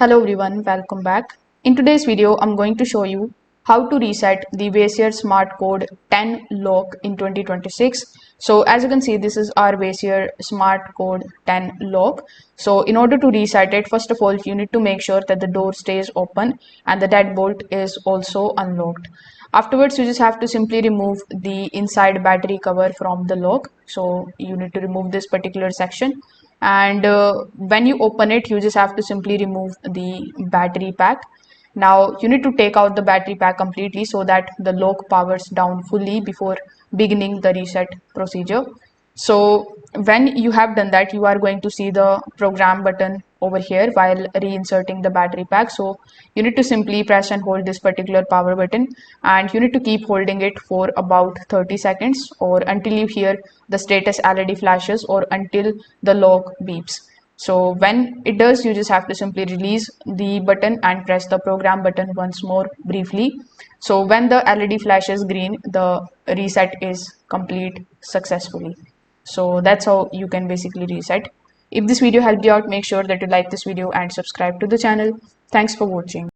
Hello everyone, welcome back. In today's video, I'm going to show you how to reset the Weiser SmartCode 10 lock in 2026. So as you can see, this is our Weiser SmartCode 10 lock. So in order to reset it, first of all, you need to make sure that the door stays open and the deadbolt is also unlocked. Afterwards, you just have to simply remove the inside battery cover from the lock. So you need to remove this particular section, and when you open it, you just have to simply remove the battery pack. Now you need to take out the battery pack completely so that the lock powers down fully before beginning the reset procedure. So when you have done that, you are going to see the program button over here while reinserting the battery pack. So you need to simply press and hold this particular power button, and you need to keep holding it for about 30 seconds or until you hear the status LED flashes or until the lock beeps. So when it does, you just have to simply release the button and press the program button once more briefly. So when the LED flashes green, the reset is complete successfully. So that's how you can basically reset. If this video helped you out, make sure that you like this video and subscribe to the channel. Thanks for watching.